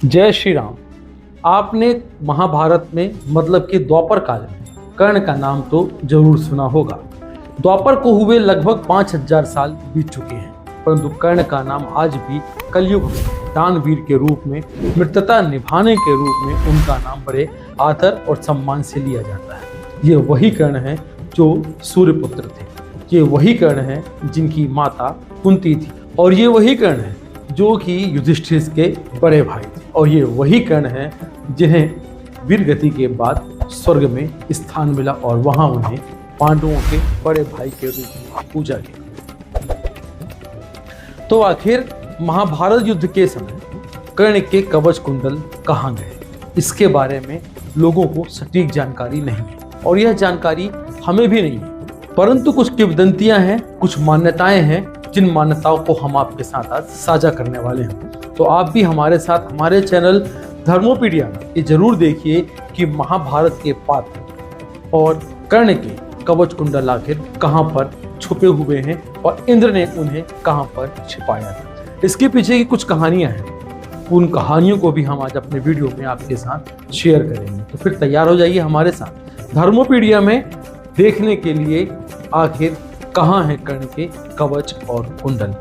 जय श्री राम। आपने महाभारत में मतलब कि द्वापर काल में कर्ण का नाम तो जरूर सुना होगा। द्वापर को हुए लगभग 5000 साल बीत चुके हैं, परंतु कर्ण का नाम आज भी कलयुग में दानवीर के रूप में, मित्रता निभाने के रूप में उनका नाम बड़े आदर और सम्मान से लिया जाता है। ये वही कर्ण हैं जो सूर्यपुत्र थे, ये वही कर्ण हैं जिनकी माता कुंती थी, और ये वही कर्ण हैं जो कि युधिष्ठिर के बड़े भाई थे, और ये वही कर्ण हैं जिन्हें वीरगति के बाद स्वर्ग में स्थान मिला और वहां उन्हें पांडवों के बड़े भाई के रूप में पूजा गया। तो आखिर महाभारत युद्ध के समय कर्ण के कवच कुंडल कहाँ गए, इसके बारे में लोगों को सटीक जानकारी नहीं है, और यह जानकारी हमें भी नहीं है, परंतु कुछ किंवदंतियां हैं, कुछ मान्यताएं हैं, जिन मान्यताओं को हम आपके साथ आज साझा करने वाले हैं। तो आप भी हमारे साथ हमारे चैनल धर्मोपीडिया में ये जरूर देखिए कि महाभारत के पात्र और कर्ण के कवच कुंडल आखिर कहाँ पर छुपे हुए हैं और इंद्र ने उन्हें कहाँ पर छिपाया था। इसके पीछे की कुछ कहानियां हैं, उन कहानियों को भी हम आज अपने वीडियो में आपके साथ शेयर करेंगे। तो फिर तैयार हो जाइए हमारे साथ धर्मोपीडिया में देखने के लिए आखिर कहाँ है कर्ण के कवच और कुंडल।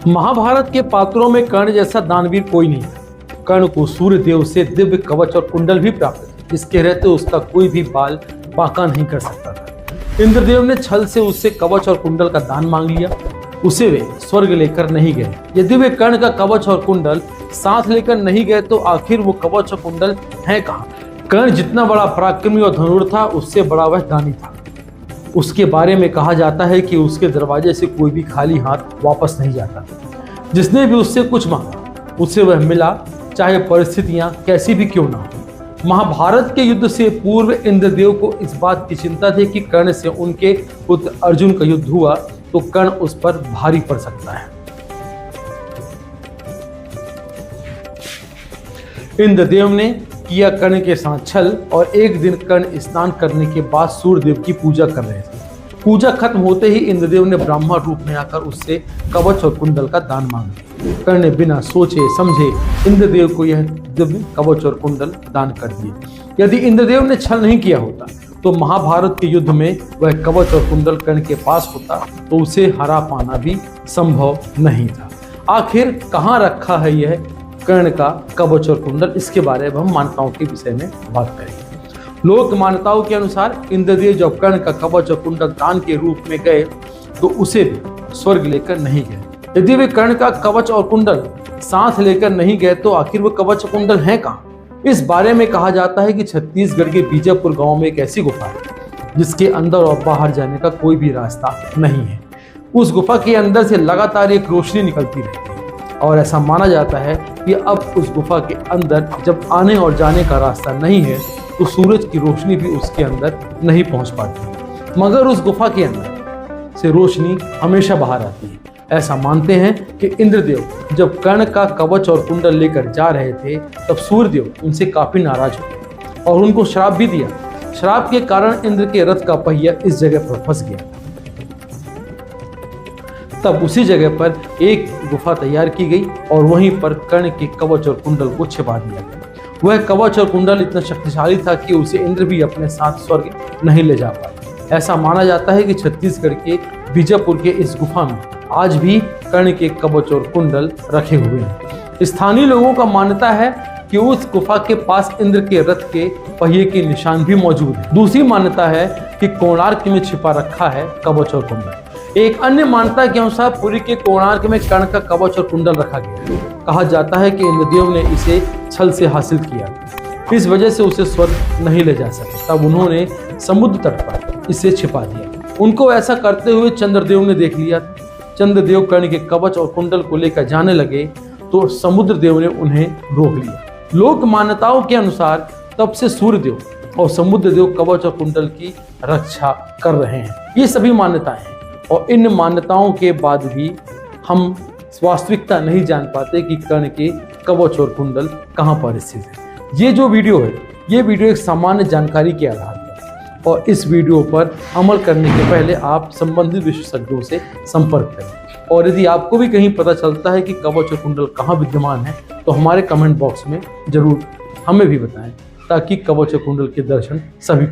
महाभारत के पात्रों में कर्ण जैसा दानवीर कोई नहीं है। कर्ण को सूर्य देव से दिव्य कवच और कुंडल भी प्राप्त थे, जिसके रहते उसका कोई भी बाल बांका नहीं कर सकता था। इंद्रदेव ने छल से उससे कवच और कुंडल का दान मांग लिया, उसे वे स्वर्ग लेकर नहीं गए। यदि वे कर्ण का कवच और कुंडल साथ लेकर नहीं गए तो आखिर वो कवच और कुंडल है कहाँ। कर्ण जितना बड़ा पराक्रमी और धनुर था, उससे बड़ा वह दानी था। उसके बारे में कहा जाता है कि उसके दरवाजे से कोई भी खाली हाथ वापस नहीं जाता। जिसने भी उससे कुछ मांगा उसे वह मिला, चाहे परिस्थितियां कैसी भी क्यों ना हो। महाभारत के युद्ध से पूर्व इंद्रदेव को इस बात की चिंता थी कि कर्ण से उनके पुत्र अर्जुन का युद्ध हुआ तो कर्ण उस पर भारी पड़ सकता है। इंद्रदेव ने किया कर्ण के साथ छल, और एक दिन कर्ण स्नान करने के बाद सूर्यदेव की पूजा कर रहे थे। पूजा खत्म होते ही इंद्रदेव ने ब्राह्मण रूप में आकर उससे कवच और कुंडल का दान मांगा। कर्ण ने बिना सोचे समझे इंद्रदेव को यह दिव्य कवच और कुंडल दान कर दिए। यदि इंद्रदेव ने छल नहीं किया होता तो महाभारत के युद्ध में वह कवच और कुंडल कर्ण के पास होता तो उसे हरा पाना भी संभव नहीं था। आखिर कहाँ रखा है यह कर्ण का कवच और कुंडल, इसके बारे में हम मान्यताओं के विषय में बात करेंगे। लोक मान्यताओं के अनुसार इंद्रदेव जब कर्ण का कवच और कुंडल दान के रूप में गए तो उसे भी स्वर्ग लेकर नहीं गए। यदि वे कर्ण का कवच और कुंडल साथ लेकर नहीं गए तो आखिर वो कवच और कुंडल है कहाँ। इस बारे में कहा जाता है कि छत्तीसगढ़ के बीजापुर गांव में एक ऐसी गुफा है जिसके अंदर और बाहर जाने का कोई भी रास्ता नहीं है। उस गुफा के अंदर से लगातार एक रोशनी निकलती रहती है, और ऐसा माना जाता है कि अब उस गुफा के अंदर जब आने और जाने का रास्ता नहीं है तो सूरज की रोशनी भी उसके अंदर नहीं पहुंच पाती, मगर उस गुफा के अंदर से रोशनी हमेशा बाहर आती है। ऐसा मानते हैं कि इंद्रदेव जब कर्ण का कवच और कुंडल लेकर जा रहे थे तब सूर्यदेव उनसे काफी नाराज हुए और उनको श्राप भी दिया। श्राप के कारण इंद्र के रथ का पहिया इस जगह पर फंस गया। तब उसी जगह पर एक गुफा तैयार की गई और वहीं पर कर्ण के कवच और कुंडल को छिपा दिया गया। वह कवच और कुंडल इतना शक्तिशाली था कि उसे इंद्र भी अपने साथ स्वर्ग नहीं ले जा पाए। ऐसा माना जाता है कि छत्तीसगढ़ के बीजापुर के इस गुफा में आज भी कर्ण के कवच और कुंडल रखे हुए हैं। स्थानीय लोगों का मान्यता है कि उस गुफा के पास इंद्र के रथ के पहिए के निशान भी मौजूद है। दूसरी मान्यता है कि कोणार्क में छिपा रखा है कवच और कुंडल। एक अन्य मान्यता के अनुसार पुरी के कोणार्क में कर्ण का कवच और कुंडल रखा गया। कहा जाता है कि इंद्रदेव ने इसे छल से हासिल किया, इस वजह से उसे स्वर्ग नहीं ले जा सके। तब उन्होंने समुद्र तट पर इसे छिपा दिया। उनको ऐसा करते हुए चंद्रदेव ने देख लिया। चंद्रदेव कर्ण के कवच और कुंडल को लेकर जाने लगे तो समुद्र देव ने उन्हें रोक लिया। लोक मान्यताओं के अनुसार तब से सूर्यदेव और समुद्र देव कवच और कुंडल की रक्षा कर रहे हैं। ये सभी मान्यताएं हैं, और इन मान्यताओं के बाद भी हम वास्तविकता नहीं जान पाते कि कर्ण के कवच और कुंडल कहाँ पर स्थित है। ये जो वीडियो है, ये वीडियो एक सामान्य जानकारी के आधार पर, और इस वीडियो पर अमल करने के पहले आप संबंधित विशेषज्ञों से संपर्क करें। और यदि आपको भी कहीं पता चलता है कि कवच और कुंडल कहाँ विद्यमान है तो तो हमारे कमेंट बॉक्स में जरूर हमें भी बताएं, ताकि कवच कुंडल के दर्शन सभी